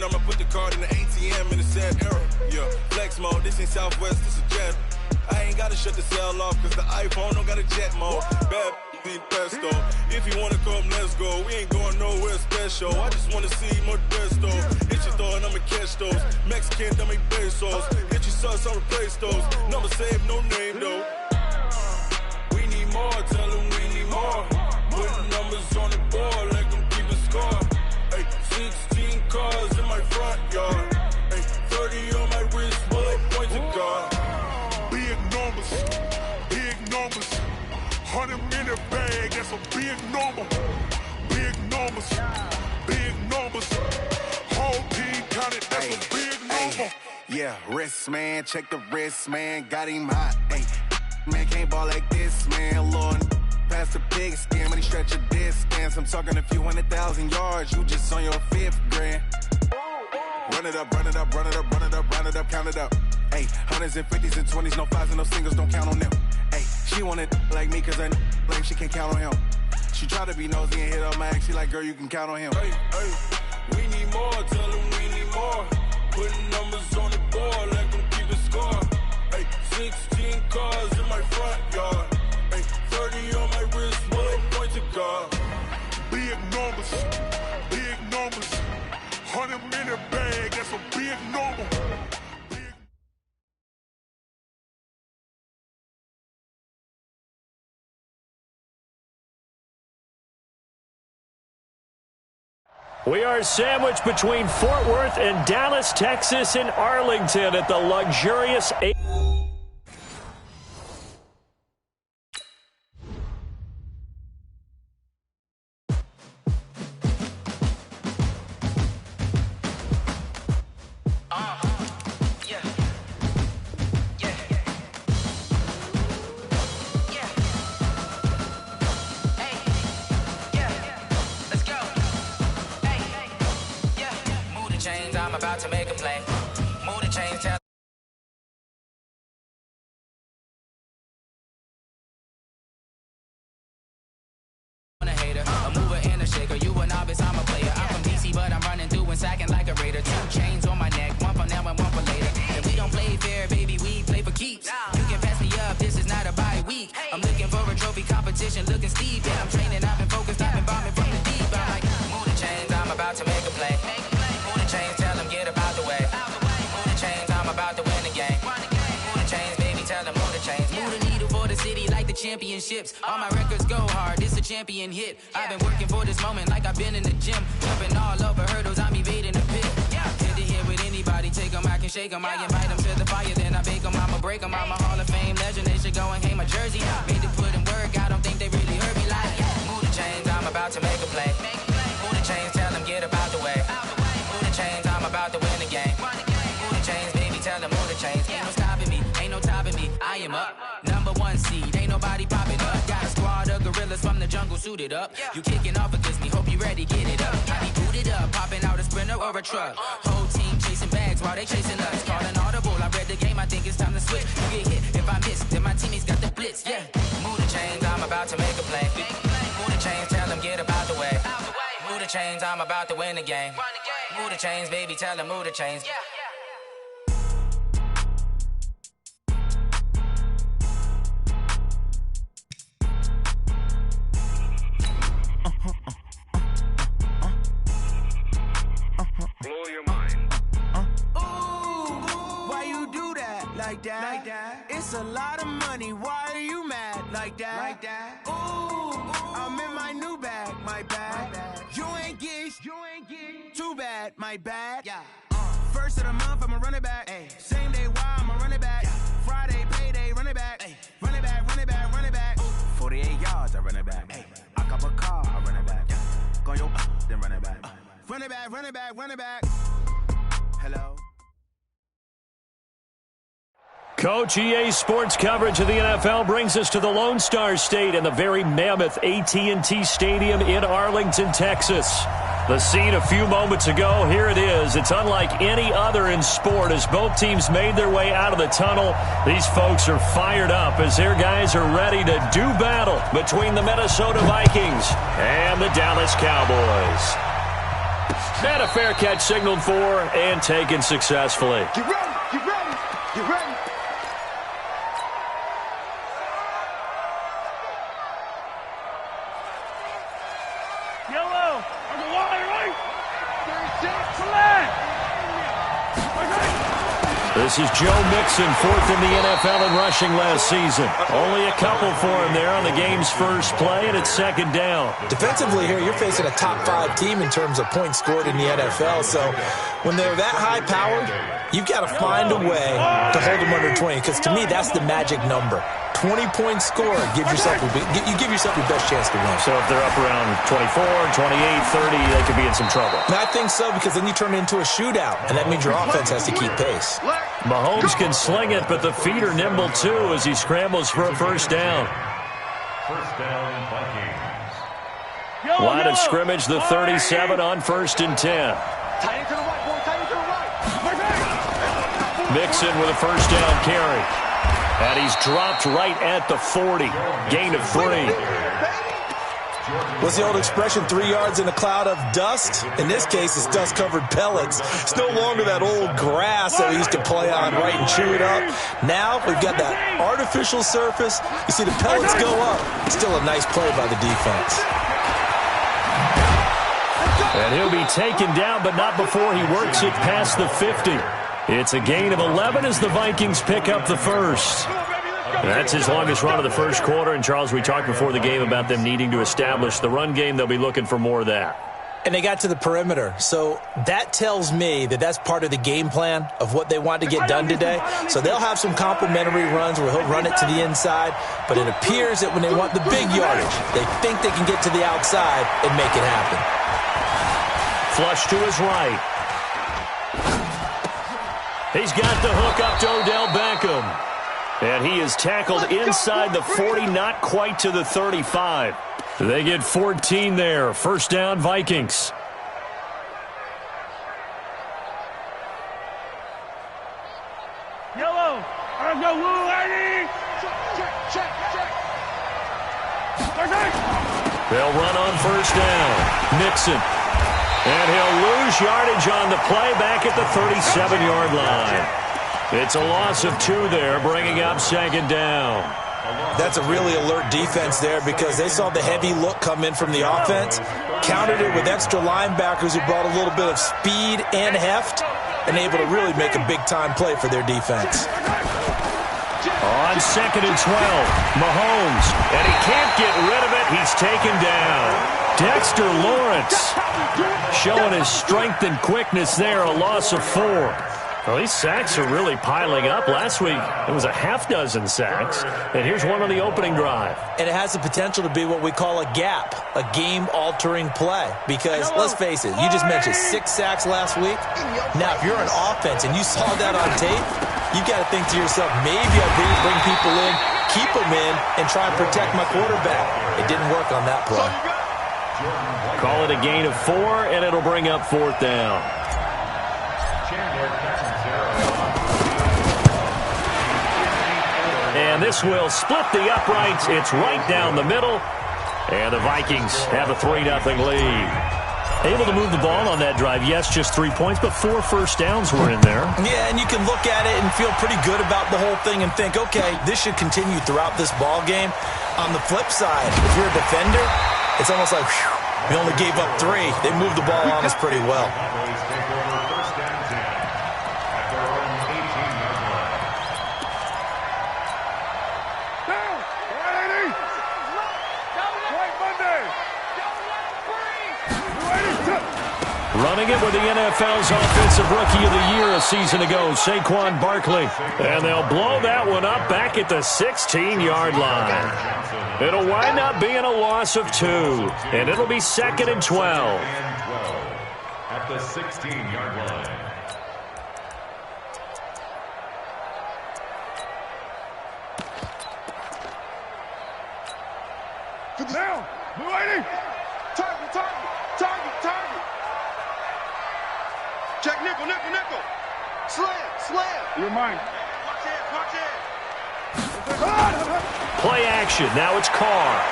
I'ma put the card in the ATM in the sad era. Yeah, flex mode, this ain't Southwest, this is jet. I ain't gotta shut the cell off, cause the iPhone don't got a jet mode. Bad be pesto. If you wanna come, let's go. We ain't going nowhere special. I just wanna see more desto. Hit your throw and I'ma catch those. Mexican, dummy pesos. Hit your sauce, I'll replace those. Number save, no name though. We need more, tell them we need more. Putting numbers on the board, let them keep a score. Ay, 16 cars in my front yard. Ay, 30 on my wrist, bullet point to God. Big numbers, big numbers. 100 minute bag, that's a big number. Big numbers, big numbers. Whole team counted, that's a big number. Yeah, wrist man, check the wrist man, got him hot. Ay, man can't ball like this, man. Lord, past the big skin, when he stretch a distance. I'm talking a few 100,000 yards, you just on your 5th grand. Run it up, run it up, run it up, run it up, run it up, count it up. Ay, hundreds and 50s and 20s, no 5s and no singles, don't count on them. Ay, she wanted like me cause I like she can count on him. She tried to be nosy and hit up my ex, she like, girl, you can count on him. Hey, hey, we need more, tell them we need more. Putting numbers on the board, let them keep a score. Hey, 16 cars in my front yard. Hey, 30 on my wrist, bullet point to God. Big numbers, big numbers. 100 minute bag, that's a big number. We are sandwiched between Fort Worth and Dallas, Texas, and Arlington at the luxurious... I'm about to make a play. Move the chains, tell a hater, a mover and a shaker. You a novice, I'm a player. I'm from DC, but I'm running through and sacking like a raider. 2 chains on my neck, one for now and one for later. And we don't play fair, baby, we play for keeps. You can pass me up, this is not a bye week. I'm looking for a trophy competition, looking steep. And I'm training, I've been focused, I've been bombing from the deep. I'm like, move the chains, I'm about to make a play. Move the chains, tell them get about the way. Move the chains, I'm about to win the game. Move the chains, baby, tell them move the chains. Move the needle for the city like the championships. All my records go hard, this a champion hit. I've been working for this moment like I've been in the gym. Jumping all over hurdles, I'm evading the pit. Hit to hit with anybody, take them, I can shake them. I invite them to the fire, then I bake them, I'ma break them. I'm a Hall of Fame legend, they should go and hang my jersey. Made to put in work, I don't think they really heard me like. Move the chains, I'm about to make a play. Move the chains, tell them get about the way. Move the chains, I'm about to win the game. Move the chains, baby, tell them move the chains. Ain't no stopping me, ain't no topping me, I am up. #1 seed, ain't nobody popping up. Got a squad of gorillas from the jungle suited up. You kicking off against me, hope you ready, get it up. I be booted up, popping out a Sprinter or a truck. Whole team chasing bags while they chasing us. Calling audible, I read the game, I think it's time to switch. You get hit, if I miss, then my teammates got the blitz, yeah. Move the chains, I'm about to make a play. Move the chains, tell them get about the way. Move the chains, I'm about to win the game. Move the chains, baby, tell them move the chains. Blow your mind. Ooh, why you do that? Like that? It's a lot of money. Why are you mad? Like that? Ooh, I'm in my new bag. My bad. You ain't get too bad. My bad. Yeah. First of the month, I'ma run it back. Ay. Same day, why I'ma run it back. Friday, payday, run it back. Ay. Run it back, run it back, run it back. 48 yards, I run it back. Ay. I cop a car, I run it back. Go your then run it back. Run it back, run it back, run it back. Hello. Coach, EA Sports coverage of the NFL brings us to the Lone Star State and the very mammoth AT&T Stadium in Arlington, Texas. The scene a few moments ago, here it is. It's unlike any other in sport as both teams made their way out of the tunnel. These folks are fired up as their guys are ready to do battle between the Minnesota Vikings and the Dallas Cowboys. And a fair catch signaled for and taken successfully. Get ready, get ready, get ready. Yellow, on the wire, right? This is Joe Mixon, fourth in the NFL in rushing last season. Only a couple for him there on the game's first play, and it's second down. Defensively here, you're facing a top-5 team in terms of points scored in the NFL, so when they're that high-powered, you've got to find a way to hold them under 20, because to me, that's the magic number. 20-point score, you give yourself your best chance to win. So if they're up around 24, 28, 30, they could be in some trouble. And I think so, because then you turn it into a shootout, and that means your offense has to keep pace. Mahomes can sling it, but the feet are nimble too as he scrambles for a first down. First down, Vikings. Line of scrimmage, the 37 on 1st and 10. Tight end to the right, boy, tight end to the right. Mixon with a first down carry. And he's dropped right at the 40. Gain of 3. What's the old expression, 3 yards in a cloud of dust? In this case, it's dust-covered pellets. It's no longer that old grass that we used to play on, right, and chew it up. Now we've got that artificial surface. You see the pellets go up. Still a nice play by the defense. And he'll be taken down, but not before he works it past the 50. It's a gain of 11 as the Vikings pick up the first. That's his longest run of the first quarter. And, Charles, we talked before the game about them needing to establish the run game. They'll be looking for more of that. And they got to the perimeter. So that tells me that that's part of the game plan of what they want to get done today. So they'll have some complementary runs where he'll run it to the inside. But it appears that when they want the big yardage, they think they can get to the outside and make it happen. Flush to his right. He's got the hook up to Odell Beckham. And he is tackled inside the 40, not quite to the 35. They get 14 there. First down, Vikings. Yellow, on the woo, lady. Check. They'll run on first down. Mixon. And he'll lose yardage on the play back at the 37-yard line. It's a loss of 2 there, bringing up second down. That's a really alert defense there because they saw the heavy look come in from the offense, countered it with extra linebackers who brought a little bit of speed and heft, and able to really make a big-time play for their defense. On second and 12, Mahomes, and he can't get rid of it. He's taken down. Dexter Lawrence showing his strength and quickness there, a loss of 4. Well, these sacks are really piling up. Last week, it was a half-dozen sacks, and here's one on the opening drive. And it has the potential to be what we call a gap, a game-altering play. Because, let's face it, you just mentioned 6 sacks last week. Now, if you're an offense and you saw that on tape, you've got to think to yourself, maybe I bring people in, keep them in, and try and protect my quarterback. It didn't work on that play. Call it a gain of 4, and it'll bring up 4th down. And this will split the uprights. It's right down the middle. And the Vikings have a 3-0 lead. Able to move the ball on that drive. Yes, just 3 points, but 4 first downs were in there. Yeah, and you can look at it and feel pretty good about the whole thing and think, okay, this should continue throughout this ball game. On the flip side, if you're a defender, it's almost like, whew, we only gave up 3. They moved the ball on us pretty well. Running it with the NFL's Offensive Rookie of the Year a season ago, Saquon Barkley. And they'll blow that one up back at the 16-yard line. It'll wind up being a loss of 2, and it'll be 2nd and 12. At the 16-yard line. Now, blue lady. Target. Check nickel. Slam. You're mine. Watch it. Play action. Now it's Carr.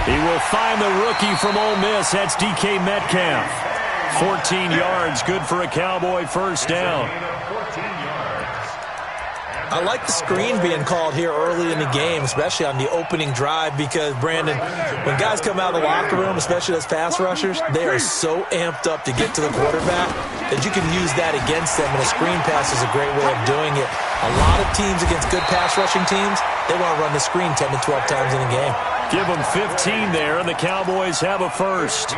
He will find the rookie from Ole Miss. That's DK Metcalf. 14 yards, good for a Cowboy first down. I like the screen being called here early in the game, especially on the opening drive, because, Brandon, when guys come out of the locker room, especially those pass rushers, they are so amped up to get to the quarterback that you can use that against them, and a screen pass is a great way of doing it. A lot of teams against good pass rushing teams, they want to run the screen 10 to 12 times in a game. Give them 15 there, and the Cowboys have a first.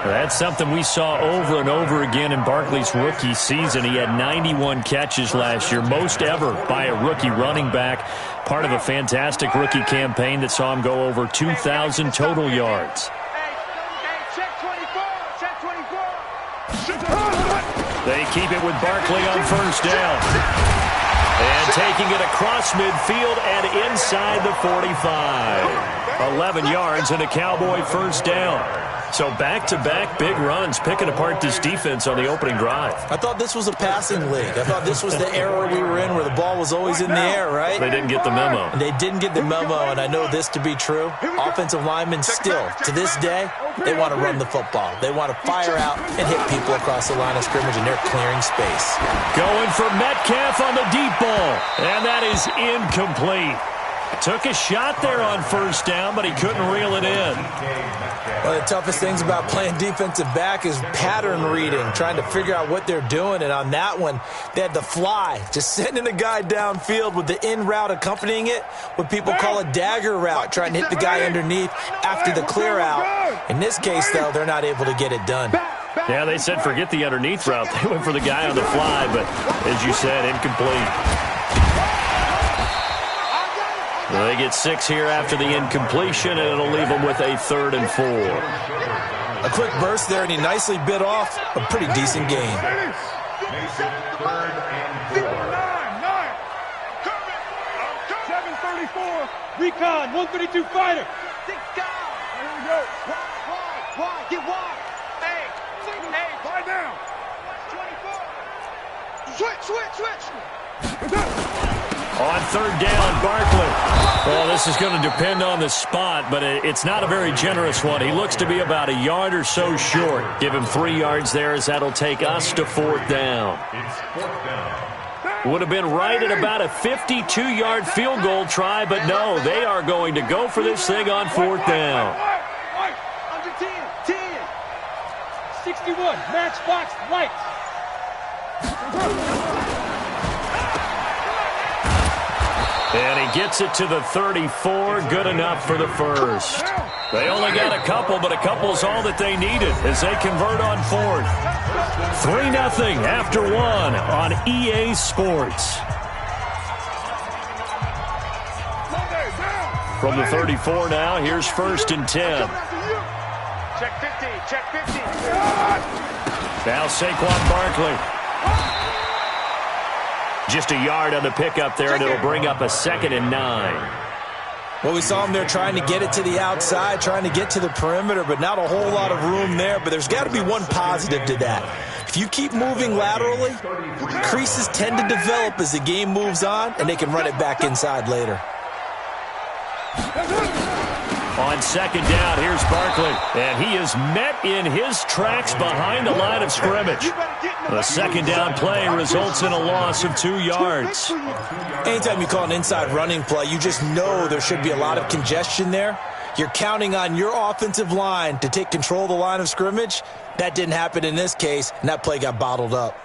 That's something we saw over and over again in Barkley's rookie season. He had 91 catches last year, most ever by a rookie running back. Part of a fantastic rookie campaign that saw him go over 2,000 total yards. They keep it with Barkley on first down. And taking it across midfield and inside the 45. 11 yards and a Cowboy first down. So back-to-back big runs, picking apart this defense on the opening drive. I thought this was a passing league. I thought this was the era we were in where the ball was always in the air, right? They didn't get the memo. They didn't get the memo, and I know this to be true. Offensive linemen still, to this day, they want to run the football. They want to fire out and hit people across the line of scrimmage, and they're clearing space. Going for Metcalf on the deep ball, and that is incomplete. Took a shot there on first down, but he couldn't reel it in. One of the toughest things about playing defensive back is pattern reading, trying to figure out what they're doing. And on that one, they had the fly, just sending a guy downfield with the in route accompanying it, what people call a dagger route, trying to hit the guy underneath after the clear out. In this case, though, they're not able to get it done. Yeah, they said forget the underneath route. They went for the guy on the fly, but as you said, incomplete. They get 6 here after the incompletion, and it'll leave them with a 3rd and 4. A quick burst there, and he nicely bit off a pretty decent gain. 9. Coming. 734. Recon, 132 fighter. 6 guys. Here we go. Wide. Get wide. Hey. Lie down. 24. Switch. On 3rd down, Barkley. Well, this is going to depend on the spot, but it's not a very generous one. He looks to be about a yard or so short. Give him 3 yards there, as that'll take us to 4th down. Would have been right at about a 52-yard field goal try, but no, they are going to go for this thing on 4th down. Under 10. 61. Matchbox lights. And he gets it to the 34. Good enough for the first. They only got a couple, but a couple's all that they needed as they convert on 4th. 3-0 after 1 on EA Sports. From the 34 now, here's 1st and 10. Check 50. Now Saquon Barkley. Just a yard on the pickup there, and it'll bring up a 2nd and 9. Well, we saw him there trying to get it to the outside, trying to get to the perimeter, but not a whole lot of room there. But there's got to be one positive to that. If you keep moving laterally, creases tend to develop as the game moves on, and they can run it back inside later. On 2nd down, here's Barkley, and he is met in his tracks behind the line of scrimmage. The 2nd down play results in a loss of 2 yards. Anytime you call an inside running play, you just know there should be a lot of congestion there. You're counting on your offensive line to take control of the line of scrimmage. That didn't happen in this case, and that play got bottled up.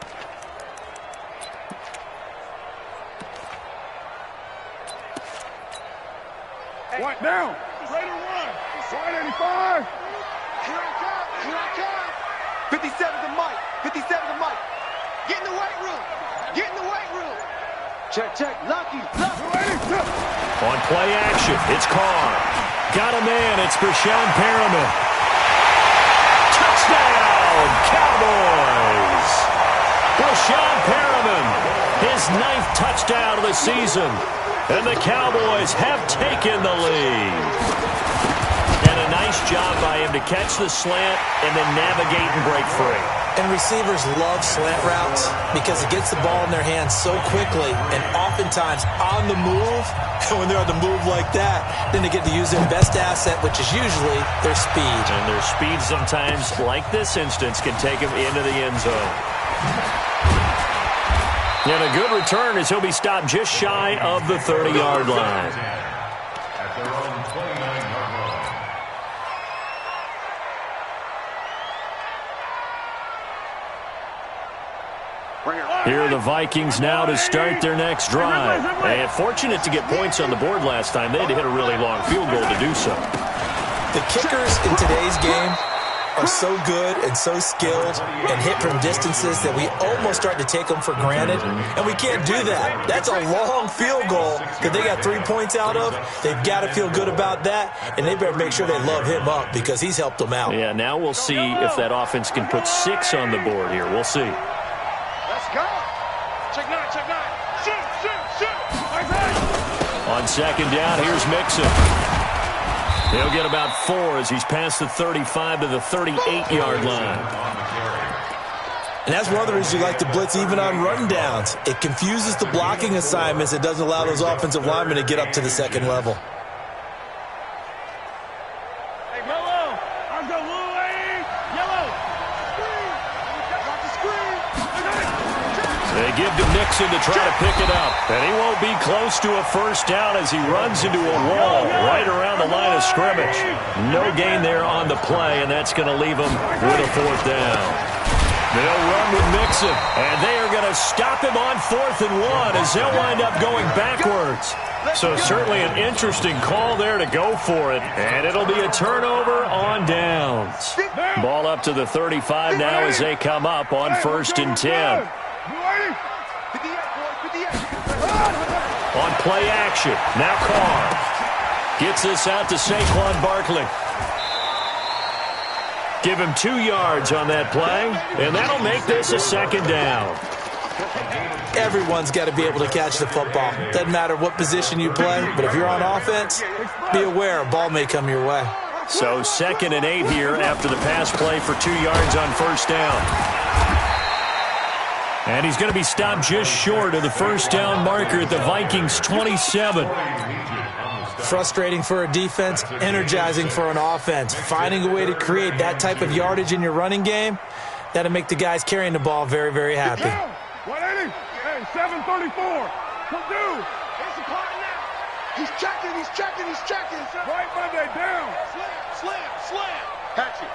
What now? Raider 1. Slide 85. Here I come. 57 to Mike. Get in the weight room. Check. Lucky. On play action, it's Carr. Got a man, it's Brashon Perriman. Touchdown, Cowboys! Brashon Perriman, his 9th touchdown of the season. And the Cowboys have taken the lead. And a nice job by him to catch the slant and then navigate and break free. And receivers love slant routes because it gets the ball in their hands so quickly and oftentimes on the move. And when they're on the move like that, then they get to use their best asset, which is usually their speed. And their speed sometimes, like this instance, can take them into the end zone. And a good return as he'll be stopped just shy of the 30-yard line. Here are the Vikings now to start their next drive. And fortunate to get points on the board last time. They had to hit a really long field goal to do so. The kickers in today's game are so good and so skilled and hit from distances that we almost start to take them for granted. And we can't do that. That's a long field goal that they got 3 points out of. They've got to feel good about that, and they better make sure they love him up because he's helped them out. Yeah, now we'll see if that offense can put 6 on the board here. We'll see. Let's go. Check nine. Shoot. On second down, here's Mixon. He'll get about 4 as he's past the 35 to the 38-yard line. And that's one of the reasons you like to blitz even on run downs. It confuses the blocking assignments. It doesn't allow those offensive linemen to get up to the second level. They give to Mixon to try to pick it up. And he won't be close to a first down as he runs into a wall right around the line of scrimmage. No gain there on the play, and that's going to leave him with a 4th down. They'll run with Mixon, and they are going to stop him on 4th and 1 as they'll wind up going backwards. So certainly an interesting call there to go for it, and it'll be a turnover on downs. Ball up to the 35 now as they come up on 1st and 10. On play action, now Carr gets this out to Saquon Barkley. Give him 2 yards on that play, and that'll make this a 2nd down. Everyone's got to be able to catch the football. Doesn't matter what position you play, but if you're on offense, be aware a ball may come your way. So 2nd and 8 here after the pass play for 2 yards on 1st down. And he's going to be stopped just short of the first down marker at the Vikings' 27. Frustrating for a defense, energizing for an offense. Finding a way to create that type of yardage in your running game, that'll make the guys carrying the ball very, very happy. 180. Hey, 734. Come do. It's the clock now. He's checking. Right Monday down. Slam. Hatchet.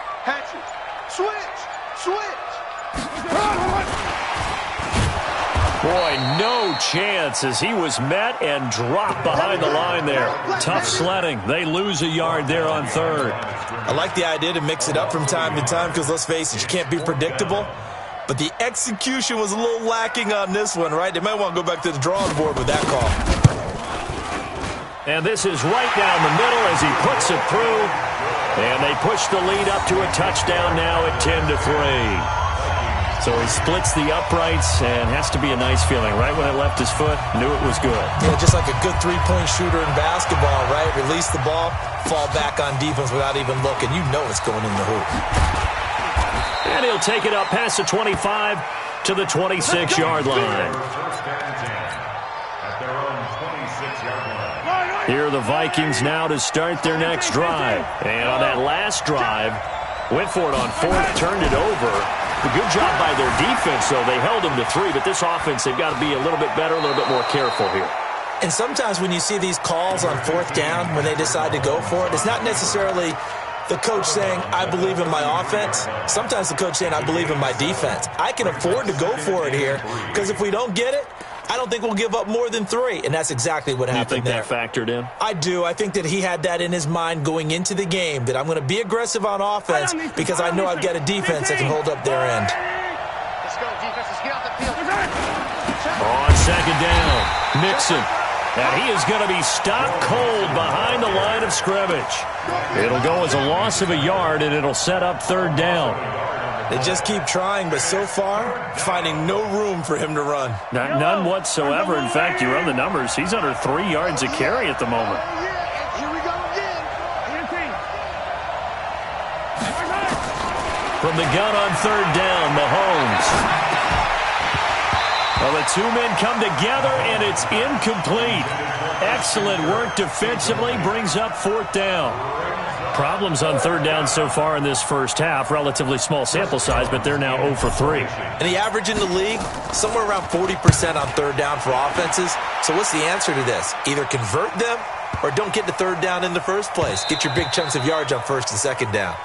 Switch. Boy, no chance as he was met and dropped behind the line there. Tough sledding. They lose a yard there on 3rd. I like the idea to mix it up from time to time because, let's face it, you can't be predictable. But the execution was a little lacking on this one, right? They might want to go back to the drawing board with that call. And this is right down the middle as he puts it through. And they push the lead up to a touchdown now at 10-3. So he splits the uprights and has to be a nice feeling. Right when it left his foot, knew it was good. Yeah, just like a good three-point shooter in basketball, right? Release the ball, fall back on defense without even looking. You know it's going in the hoop. And he'll take it up past the 25 to the 26-yard line. Here are the Vikings now to start their next drive. And on that last drive, went for it on 4th, turned it over. A good job by their defense, though. They held them to 3, but this offense, they've got to be a little bit better, a little bit more careful here. And sometimes when you see these calls on 4th down, when they decide to go for it, it's not necessarily the coach saying, I believe in my offense. Sometimes the coach saying, I believe in my defense. I can afford to go for it here, because if we don't get it, I don't think we'll give up more than 3, and that's exactly what happened there. You think that factored in? I do. I think that he had that in his mind going into the game, that I'm going to be aggressive on offense because I know I've got a defense that can hold up their end. Let's go, defense. Let's get out the field. On second down, Mixon. And he is going to be stopped cold behind the line of scrimmage. It'll go as a loss of a yard, and it'll set up 3rd down. They just keep trying, but so far, finding no room for him to run. None whatsoever. In fact, you run the numbers. He's under 3 yards a carry at the moment. From the gun on third down, Mahomes. Well, the two men come together, and it's incomplete. Excellent work defensively, brings up fourth down. Problems on third down so far in this first half. Relatively small sample size, but they're now 0 for 3. And the average in the league, somewhere around 40% on third down for offenses. So what's the answer to this? Either convert them or don't get to third down in the first place. Get your big chunks of yards on first and second down.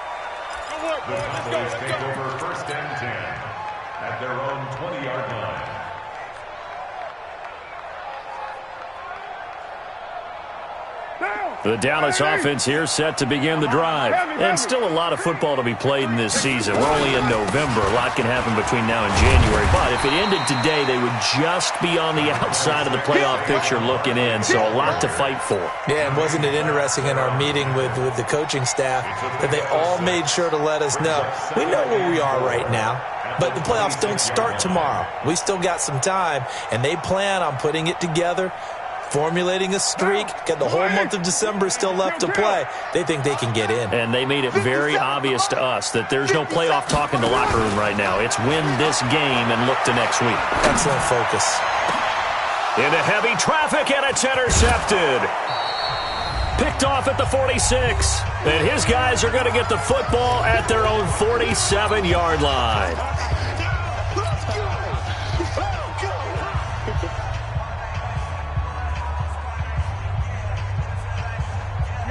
The Cowboys take over first and 10 at their own 20-yard line. The Dallas offense here set to begin the drive. And still a lot of football to be played in this season. We're only in November. A lot can happen between now and January. But if it ended today, they would just be on the outside of the playoff picture looking in. So a lot to fight for. Yeah, and wasn't it interesting in our meeting with the coaching staff that they all made sure to let us know, we know where we are right now, but the playoffs don't start tomorrow. We still got some time, and they plan on putting it together, formulating a streak, got the whole month of December still left to play. They think they can get in. And they made it very obvious to us that there's no playoff talk in the locker room right now. It's win this game and look to next week. Excellent focus. Into heavy traffic, and it's intercepted. Picked off at the 46. And his guys are going to get the football at their own 47-yard line.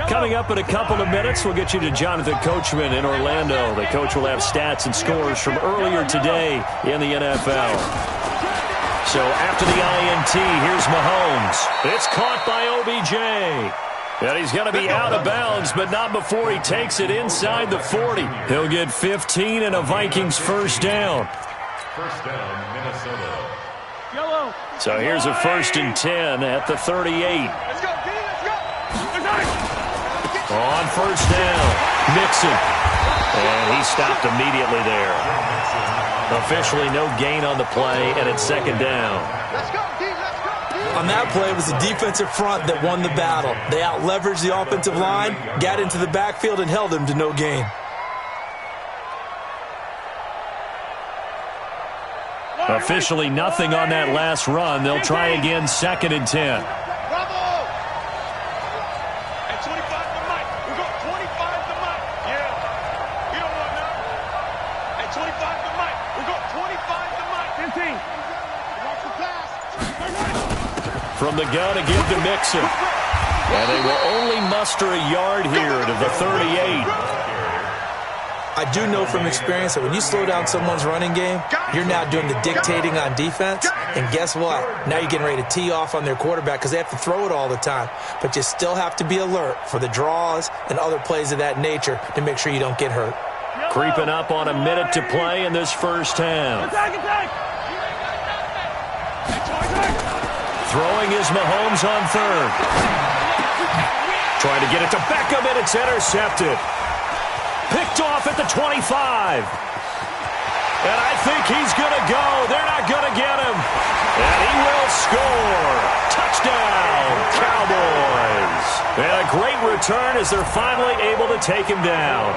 Coming up in a couple of minutes, we'll get you to Jonathan Coachman in Orlando. The coach will have stats and scores from earlier today in the NFL. So after the INT, here's Mahomes. It's caught by OBJ. And he's going to be out of bounds, but not before he takes it inside the 40. He'll get 15 and a Vikings first down. First down, Minnesota. So here's a 1st and 10 at the 38. Let's go, D, let's go. On first down, Mixon. And he stopped immediately there. Officially no gain on the play, and it's second down. Let's go, D, let's go. On that play, it was the defensive front that won the battle. They out-leveraged the offensive line, got into the backfield, and held him to no gain. Officially nothing on that last run. They'll try again, 2nd and 10. From the gun again to Mixon. And they will only muster a yard here to the 38. I do know from experience that when you slow down someone's running game, you're now doing the dictating on defense. And guess what? Now you're getting ready to tee off on their quarterback because they have to throw it all the time. But you still have to be alert for the draws and other plays of that nature to make sure you don't get hurt. Creeping up on a minute to play in this first half. Throwing is Mahomes on third. Trying to get it to Beckham, and it's intercepted. Picked off at the 25. And I think he's going to go. They're not going to get him. And he will score. Touchdown, Cowboys. And a great return as they're finally able to take him down.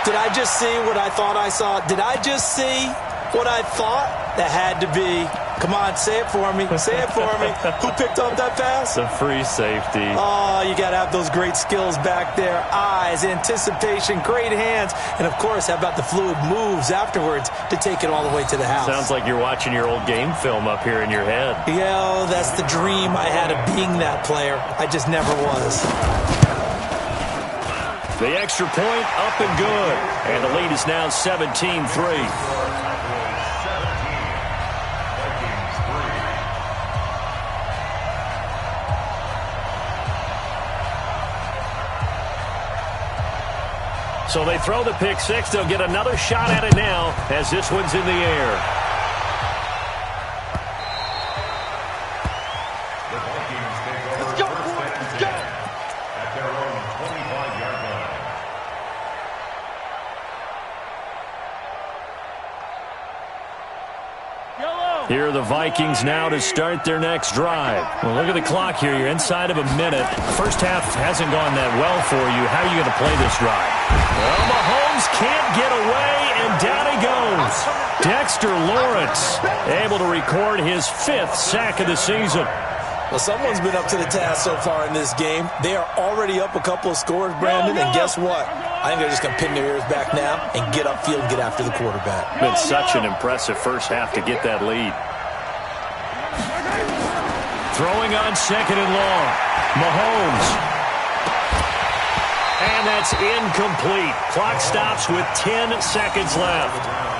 Did I just see what I thought I saw? Did I just see what I thought? That had to be. Come on, say it for me. Say it for me. Who picked up that pass? The free safety. Oh, you got to have those great skills back there. Eyes, anticipation, great hands. And, of course, how about the fluid moves afterwards to take it all the way to the house? Sounds like you're watching your old game film up here in your head. Yeah, that's the dream I had of being that player. I just never was. The extra point up and good. And the lead is now 17-3. So they throw the pick six. They'll get another shot at it now as this one's in the air. The Vikings take over first and 10 at their own 25-yard line. Here are the Vikings now to start their next drive. Well, look at the clock here. You're inside of a minute. First half hasn't gone that well for you. How are you going to play this drive? Well, Mahomes can't get away, and down he goes. Dexter Lawrence able to record his 5th sack of the season. Well, someone's been up to the task so far in this game. They are already up a couple of scores, Brandon, and guess what? I think they're just going to pin their ears back now and get upfield and get after the quarterback. Been such an impressive first half to get that lead. Throwing on 2nd and long. Mahomes. And that's incomplete. Clock stops with 10 seconds left.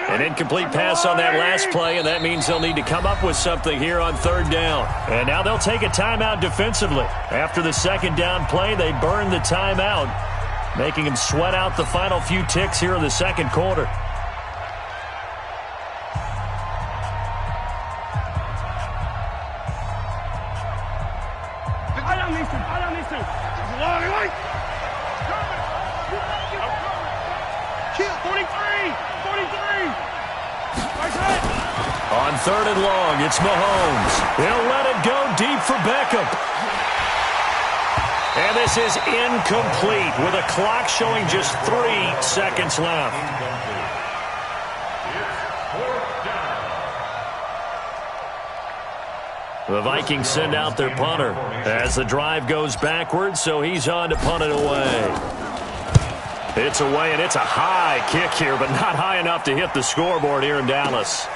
An incomplete pass on that last play, and that means they'll need to come up with something here on 3rd down. And now they'll take a timeout defensively. After the 2nd down play, they burn the timeout, making them sweat out the final few ticks here in the 2nd quarter. On 3rd and long, it's Mahomes. They'll let it go deep for Beckham. And this is incomplete with a clock showing just 3 seconds left. The Vikings send out their punter as the drive goes backwards, so he's on to punt it away. It's away, and it's a high kick here, but not high enough to hit the scoreboard here in Dallas.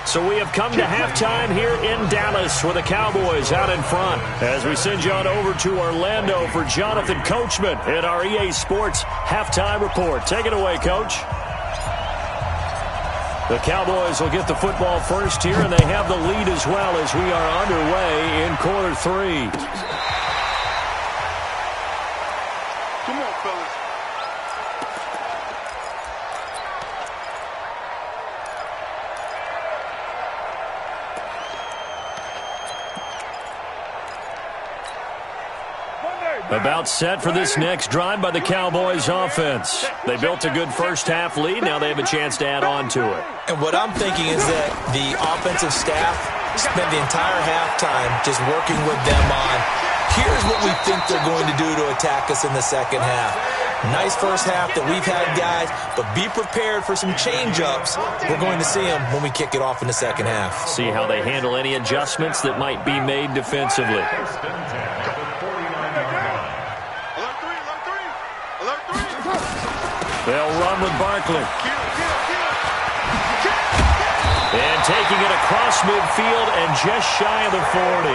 So we have come to halftime here in Dallas with the Cowboys out in front. As we send you on over to Orlando for Jonathan Coachman at our EA Sports Halftime Report. Take it away, Coach. The Cowboys will get the football first here, and they have the lead as well as we are underway in quarter 3. Come on, fellas. About set for this next drive by the Cowboys offense. They built a good first half lead. Now they have a chance to add on to it. And what I'm thinking is that the offensive staff spent the entire halftime just working with them on, here's what we think they're going to do to attack us in the second half. Nice first half that we've had, guys, but be prepared for some change-ups. We're going to see them when we kick it off in the second half. See how they handle any adjustments that might be made defensively. They'll run with Barkley. And taking it across midfield and just shy of the 40.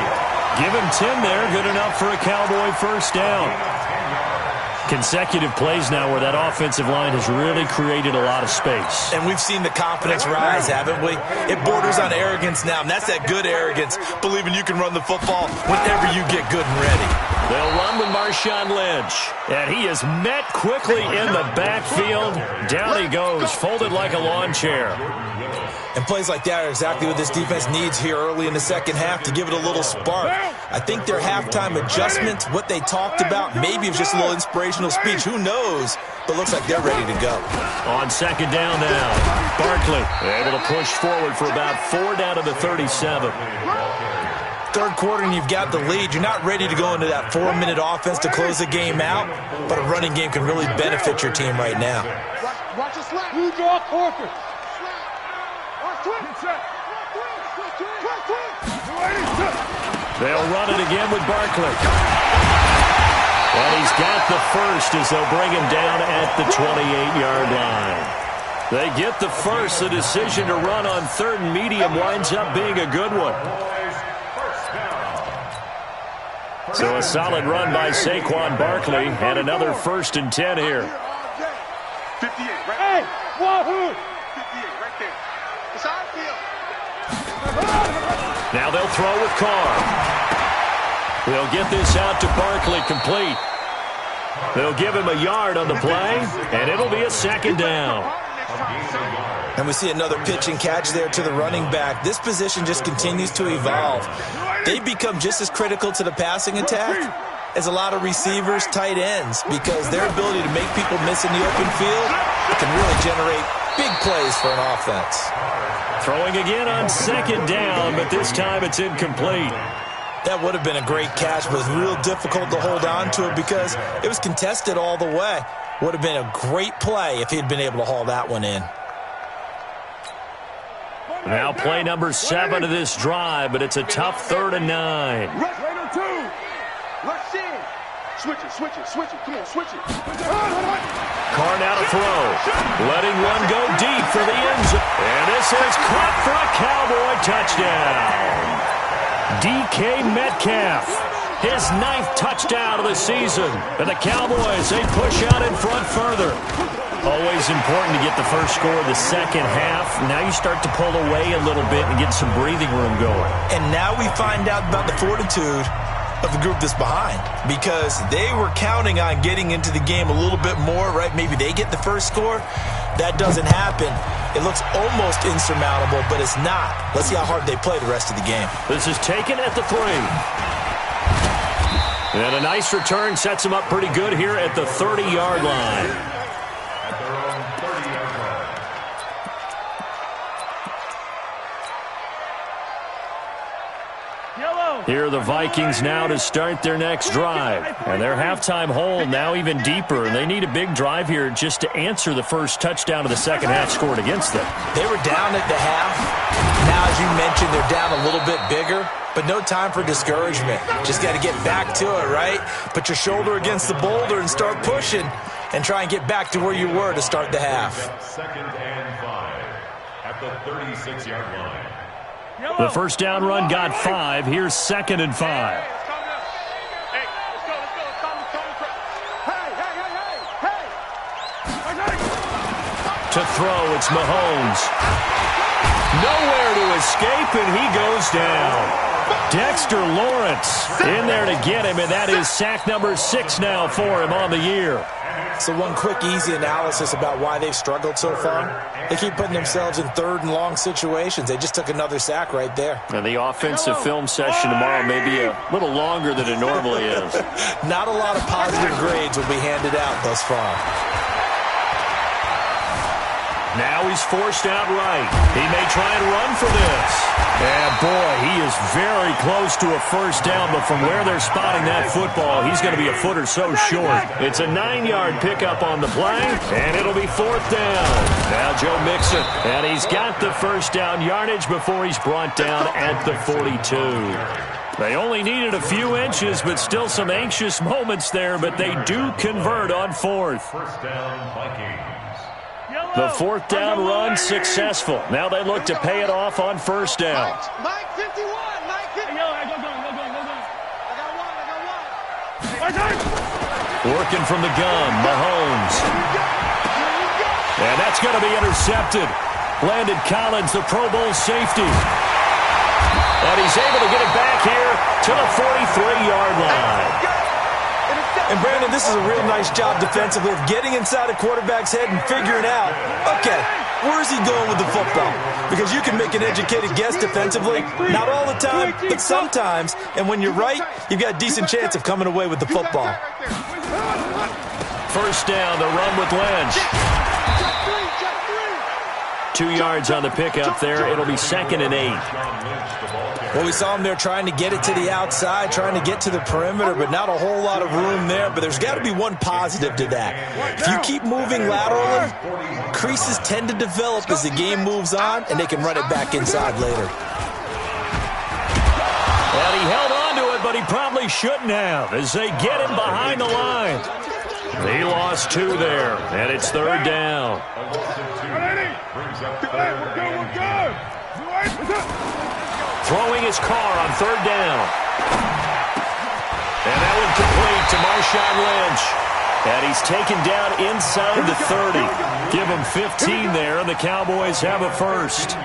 Give him 10 there, good enough for a Cowboy first down. Consecutive plays now where that offensive line has really created a lot of space. And we've seen the confidence rise, haven't we? It borders on arrogance now, and that's that good arrogance, believing you can run the football whenever you get good and ready. They'll run with Marshawn Lynch, and he is met quickly in the backfield. Down he goes, folded like a lawn chair. And plays like that are exactly what this defense needs here early in the second half to give it a little spark. I think their halftime adjustments, what they talked about, maybe it was just a little inspirational speech. Who knows? But looks like they're ready to go. On second down now, Barkley able to push forward for about 4 down to the 37. Third quarter and you've got the lead. You're not ready to go into that 4-minute offense to close the game out, but a running game can really benefit your team right now. Watch the slap. You draw corporate. They'll run it again with Barkley. And he's got the first as they'll bring him down at the 28-yard line. They get the first. The decision to run on 3rd and medium winds up being a good one. So a solid run by Saquon Barkley and another 1st and 10 here. 58, right? Hey, wahoo! 58, right there. It's our field. Now they'll throw with Carr. They'll get this out to Barkley complete. They'll give him a yard on the play, and it'll be a 2nd down. And we see another pitch and catch there to the running back. This position just continues to evolve. They become just as critical to the passing attack as a lot of receivers, tight ends, because their ability to make people miss in the open field can really generate big plays for an offense. Throwing again on second down, but this time it's incomplete. That would have been a great catch, but it was real difficult to hold on to it because it was contested all the way. Would have been a great play if he'd been able to haul that one in. Now play number 7 of this drive, but it's a tough 3rd and 9. Rush on 2. Rush in. Switch it. Come on, switch it. Carr now to throw. Letting one go deep for the end zone. And this is caught for a Cowboy touchdown. DK Metcalf, his 9th touchdown of the season. And the Cowboys, they push out in front further. Always important to get the first score of the second half. Now you start to pull away a little bit and get some breathing room going. And now we find out about the fortitude of the group that's behind, because they were counting on getting into the game a little bit more, right? Maybe they get the first score. That doesn't happen. It looks almost insurmountable, but it's not. Let's see how hard they play the rest of the game. This is taken at the 3. And a nice return sets them up pretty good here at the 30-yard line. At their own 30-yard line. Here are the Vikings now to start their next drive. And their halftime hole now even deeper. And they need a big drive here just to answer the first touchdown of the second half scored against them. They were down at the half. Now, as you mentioned, they're down a little bit bigger. But no time for discouragement. Just got to get back to it, right? Put your shoulder against the boulder and start pushing. And try and get back to where you were to start the half. 2nd and 5 at the 36-yard line. The first down run got 5. Here's 2nd and 5. To throw, it's Mahomes. Nowhere to escape, and he goes down. Dexter Lawrence in there to get him, and that is sack number 6 now for him on the year. So one quick, easy analysis about why they've struggled so far. They keep putting themselves in 3rd and long situations. They just took another sack right there. And the offensive film session tomorrow may be a little longer than it normally is. Not a lot of positive grades will be handed out thus far. Now he's forced out right. He may try and run for this. And boy, he is very close to a first down, but from where they're spotting that football, he's going to be a foot or so short. It's a 9-yard pickup on the play, and it'll be 4th down. Now Joe Mixon, and he's got the first down yardage before he's brought down at the 42. They only needed a few inches, but still some anxious moments there, but they do convert on 4th. First down, Vikings. The 4th down run successful. Now they look to pay it off on first down. Mike 51. Mike 51. Go. I got one. Working from the gun, Mahomes. And that's going to be intercepted. Landon Collins, the Pro Bowl safety. And he's able to get it back here to the 43-yard line. And Brandon, this is a real nice job defensively of getting inside a quarterback's head and figuring out, okay, where's he going with the football? Because you can make an educated guess defensively, not all the time, but sometimes. And when you're right, you've got a decent chance of coming away with the football. First down, the run with Lynch. 2 yards on the pickup there. It'll be 2nd and 8. Well, we saw him there trying to get it to the outside, trying to get to the perimeter, but not a whole lot of room there. But there's got to be one positive to that. If you keep moving laterally, creases tend to develop as the game moves on, and they can run it back inside later. And he held on to it, but he probably shouldn't have as they get him behind the line. He lost 2 there, and it's 3rd down. Throwing his Carr on 3rd down. And that one complete to Marshawn Lynch. And he's taken down inside the 30. Give him 15 there, and the Cowboys have a first.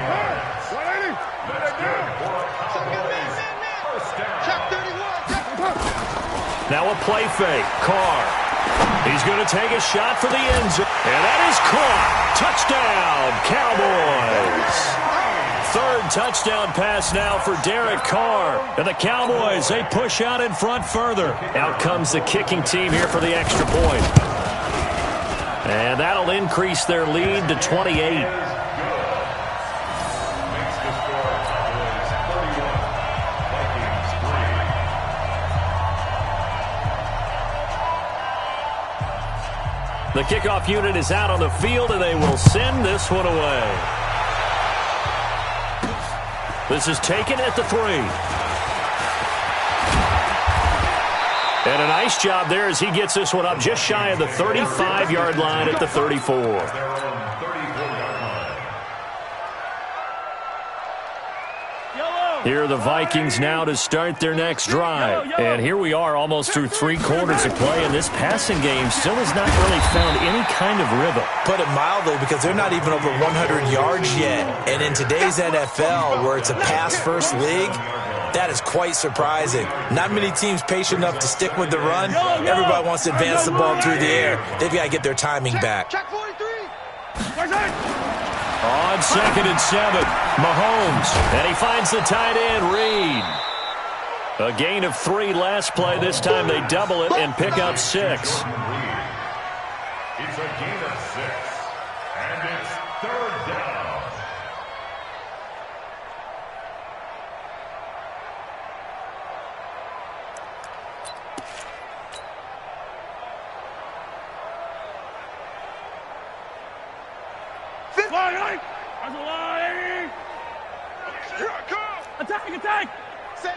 Now a play fake. Carr He's going to take a shot for the end zone. And that is caught. Touchdown, Cowboys. Third touchdown pass now for Derek Carr. And the Cowboys, they push out in front further. Out comes the kicking team here for the extra point. And that'll increase their lead to 28. The kickoff unit is out on the field, and they will send this one away. This is taken at the 3. And a nice job there as he gets this one up just shy of the 35-yard line at the 34. Here are the Vikings now to start their next drive. And here we are almost through 3 quarters of play, and this passing game still has not really found any kind of rhythm. Put it mildly, because they're not even over 100 yards yet. And in today's NFL, where it's a pass-first league, that is quite surprising. Not many teams patient enough to stick with the run. Everybody wants to advance the ball through the air. They've got to get their timing back. Check 43. On 2nd and 7, Mahomes, and he finds the tight end, Reed. A gain of 3 last play. This time they double it and pick up 6. It's a gain of 6, and it's 3rd down. Attack! Safe.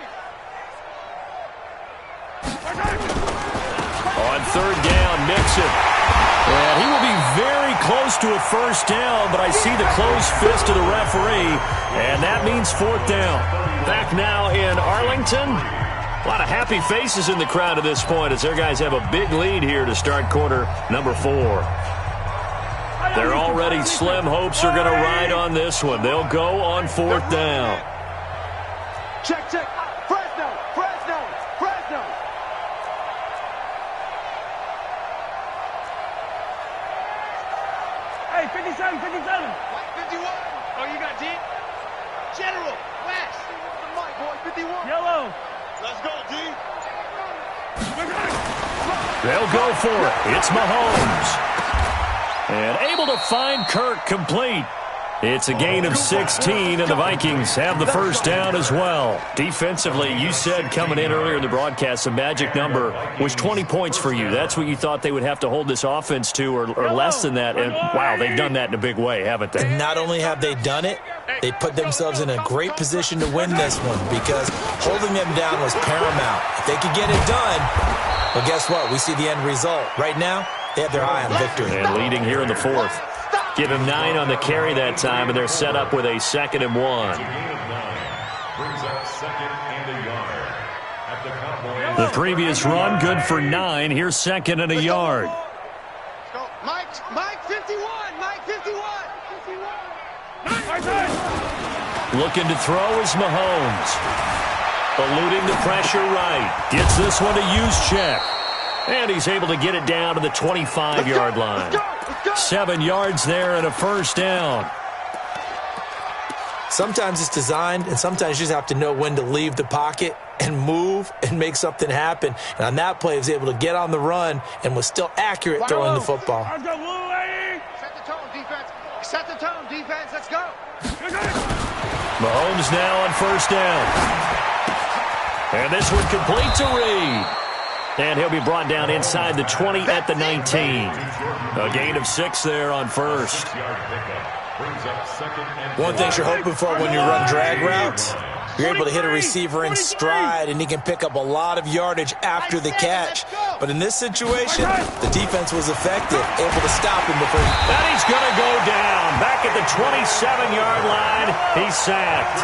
On 3rd down, Mixon. And he will be very close to a first down, but I see the closed fist of the referee, and that means 4th down. Back now in Arlington. A lot of happy faces in the crowd at this point as their guys have a big lead here to start quarter number 4. They're already slim hopes are going to ride on this one. They'll go on 4th down. Check. Fresno. Hey, 57. White 51. Oh, you got D? General. West. The mic, boy. 51. Yellow. Let's go, D. They'll go for it. It's Mahomes. And able to find Kirk complete. It's a gain of 16, and the Vikings have the first down as well. Defensively, you said coming in earlier in the broadcast, the magic number was 20 points for you. That's what you thought they would have to hold this offense to, or less than that. And, wow, they've done that in a big way, haven't they? Not only have they done it, they put themselves in a great position to win this one because holding them down was paramount. If they could get it done, well, guess what? We see the end result. Right now, they have their eye on victory. And leading here in the 4th. Give him 9 on the carry that time, and they're set up with a 2nd and 1. Brings up 2nd and a yard. At the The previous run, good for 9. Here's 2nd and a yard. Mike 51. Looking to throw is Mahomes. Eluding the pressure right. Gets this one to Juszczyk. And he's able to get it down to the 25-yard line. 7 yards there and a first down. Sometimes it's designed, and sometimes you just have to know when to leave the pocket and move and make something happen. And on that play, he was able to get on the run and was still accurate throwing the football. Set the tone, defense. Let's go. Mahomes now on first down. And this one complete to Reed. And he'll be brought down inside the 20 at the 19. A gain of 6 there on first. One thing you're hoping for when you run drag routes, you're able to hit a receiver in stride, and he can pick up a lot of yardage after the catch. But in this situation, the defense was effective, able to stop him before he... And he's going to go down. Back at the 27-yard line, he's sacked.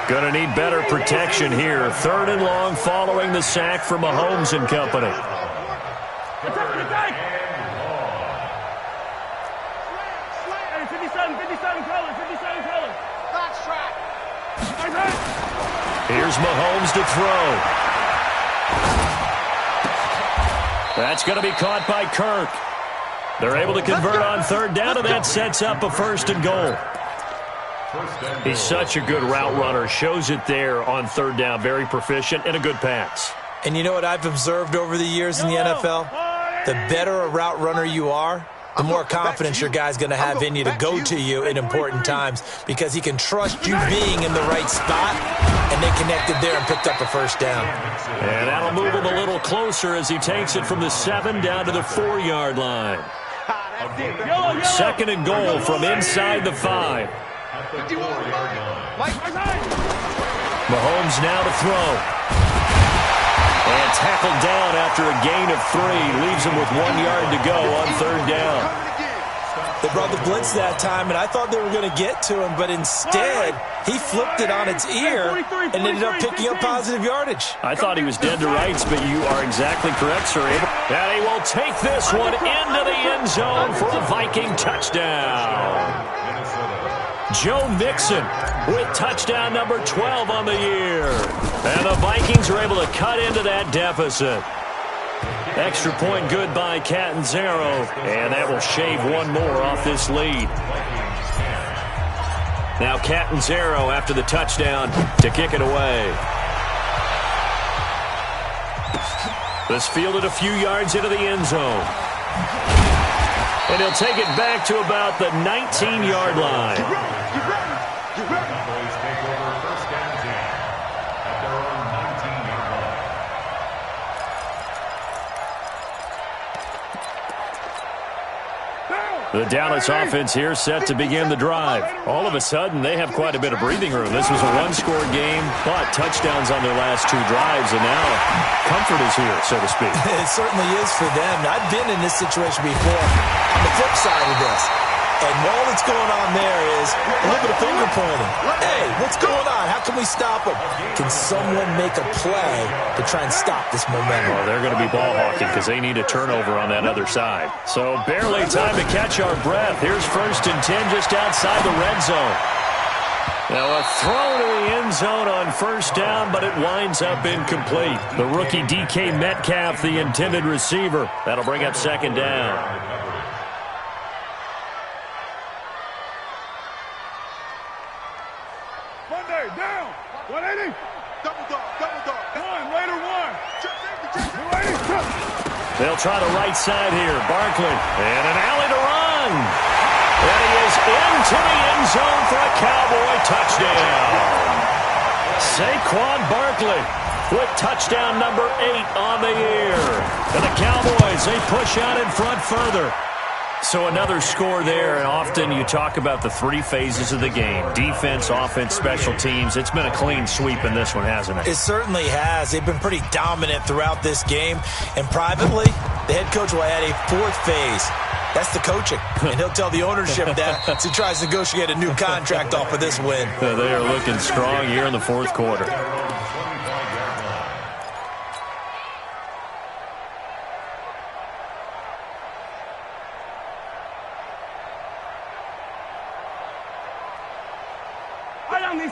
Going to need better protection here. 3rd and long following the sack from Mahomes and company. Attack. 57 colors. Fast track. Here's Mahomes to throw. That's going to be caught by Kirk. They're able to convert on third down, and that sets up a 1st and goal. He's such a good route runner. Shows it there on third down. Very proficient and a good pass. And you know what I've observed over the years in the NFL? The better a route runner you are, the more confidence your guy's going to have in you to go to you in important times because he can trust you being in the right spot, and they connected there and picked up a 1st down. And that'll move him a little closer as he takes it from the 7 down to the 4-yard line. 2nd and goal from inside the 5. Mahomes now to throw. And tackled down after a gain of 3. Leaves him with 1 yard to go on third down. They brought the blitz that time, and I thought they were going to get to him, but instead, he flipped it on its ear and ended up picking up positive yardage. I thought he was dead to rights, but you are exactly correct, sir. And he will take this one into the end zone for a Viking touchdown. Joe Mixon with touchdown number 12 on the year. And the Vikings are able to cut into that deficit. Extra point good by Catanzaro, and that will shave one more off this lead. Now Catanzaro after the touchdown to kick it away. This fielded a few yards into the end zone. And he'll take it back to about the 19-yard line. The Dallas offense here set to begin the drive. All of a sudden, they have quite a bit of breathing room. This was a one-score game, but touchdowns on their last 2 drives, and now comfort is here, so to speak. It certainly is for them. I've been in this situation before on the flip side of this. And all that's going on there is a little bit of finger pointing. Hey, what's going on? How can we stop them? Can someone make a play to try and stop this momentum? Well, they're going to be ball hawking because they need a turnover on that other side. So barely time to catch our breath. Here's 1st and 10 just outside the red zone. Now a throw to the end zone on 1st down, but it winds up incomplete. The rookie DK Metcalf, the intended receiver. That'll bring up 2nd down. Down, 180. Double dog. One, later one. They'll try the right side here. Barkley, and an alley to run. And he is into the end zone for a Cowboy touchdown. Saquon Barkley with touchdown number 8 on the year. And the Cowboys, they push out in front further. So another score there, and often you talk about the 3 phases of the game. Defense, offense, special teams. It's been a clean sweep in this one, hasn't it? It certainly has. They've been pretty dominant throughout this game. And privately, the head coach will add a 4th phase. That's the coaching. And he'll tell the ownership that as he tries to negotiate a new contract off of this win. They are looking strong here in the 4th quarter.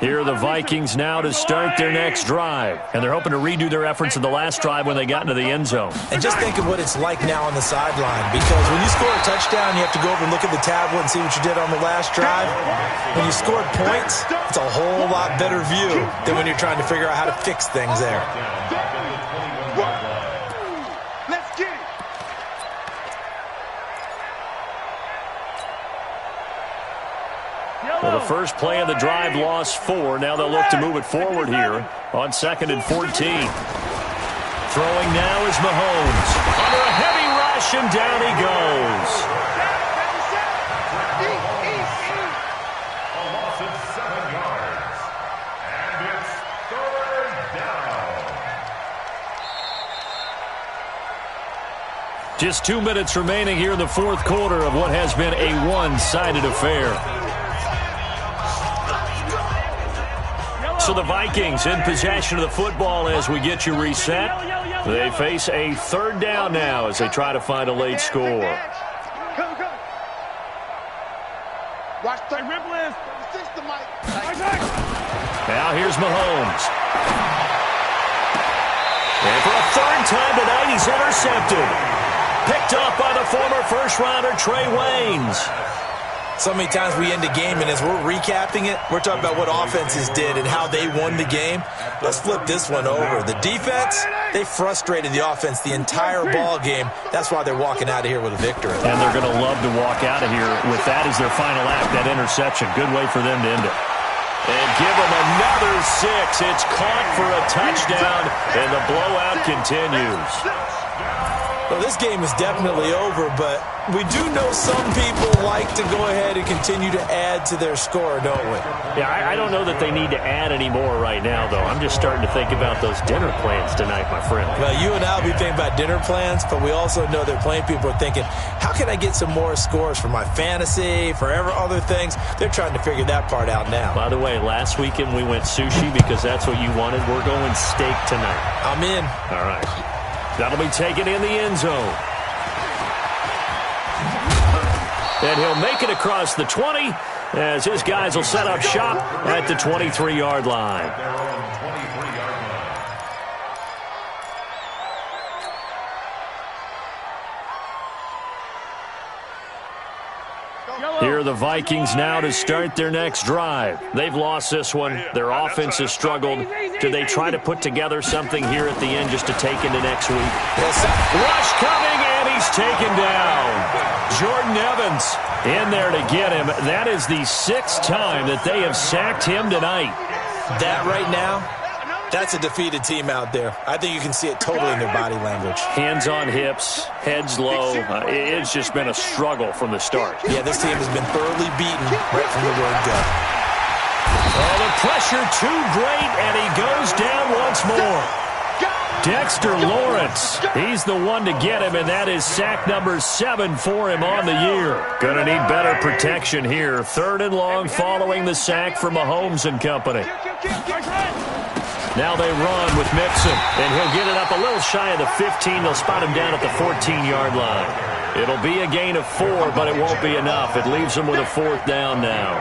Here are the Vikings now to start their next drive. And they're hoping to redo their efforts in the last drive when they got into the end zone. And just think of what it's like now on the sideline. Because when you score a touchdown, you have to go over and look at the tablet and see what you did on the last drive. When you scored points, it's a whole lot better view than when you're trying to figure out how to fix things there. Let's get it. Well, the first play of the drive lost 4. Now they'll look to move it forward here on 2nd and 14. Throwing now is Mahomes. Under a heavy rush, and down he goes. A loss of 7 yards. And it's 3rd down. Just 2 minutes remaining here in the 4th quarter of what has been a one-sided affair. So the Vikings in possession of the football as we get you reset. They face a 3rd down now as they try to find a late score. Watch the ripple is. Now here's Mahomes. And for a 3rd time tonight, he's intercepted. picked off by the former first-rounder Trey Waynes. So many times we end a game, and as we're recapping it, we're talking about what offenses did and how they won the game. Let's flip this one over. The defense, they frustrated the offense the entire ball game. That's why they're walking out of here with a victory. And they're going to love to walk out of here with that as their final act, that interception. Good way for them to end it. And give them another 6. It's caught for a touchdown, and the blowout continues. Well, this game is definitely over, but we do know some people like to go ahead and continue to add to their score, don't we? Yeah, I don't know that they need to add any more right now, though. I'm just starting to think about those dinner plans tonight, my friend. Well, you and I will be thinking about dinner plans, but we also know that plenty of people are thinking, how can I get some more scores for my fantasy, for other things? They're trying to figure that part out now. By the way, last weekend we went sushi because that's what you wanted. We're going steak tonight. I'm in. All right. That'll be taken in the end zone. And he'll make it across the 20 as his guys will set up shop at the 23-yard line. Here are the Vikings now to start their next drive. They've lost this one. Their offense has struggled. Do they try to put together something here at the end just to take into next week? Rush coming, and he's taken down. Jordan Evans in there to get him. That is the 6th time that they have sacked him tonight. That right now, that's a defeated team out there. I think you can see it totally in their body language. Hands on hips, heads low. It's just been a struggle from the start. Yeah, this team has been thoroughly beaten right from the word go. Oh, the pressure too great, and he goes down once more. Dexter Lawrence, he's the one to get him, and that is sack number 7 for him on the year. Gonna need better protection here. 3rd and long following the sack from Mahomes and company. Now they run with Mixon, and he'll get it up a little shy of the 15. They'll spot him down at the 14-yard line. It'll be a gain of 4, but it won't be enough. It leaves them with a 4th down now.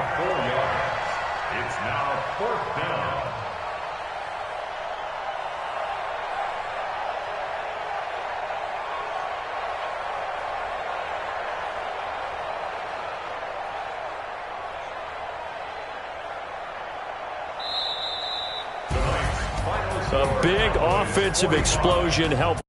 It's now 4th down. A big offensive explosion helped.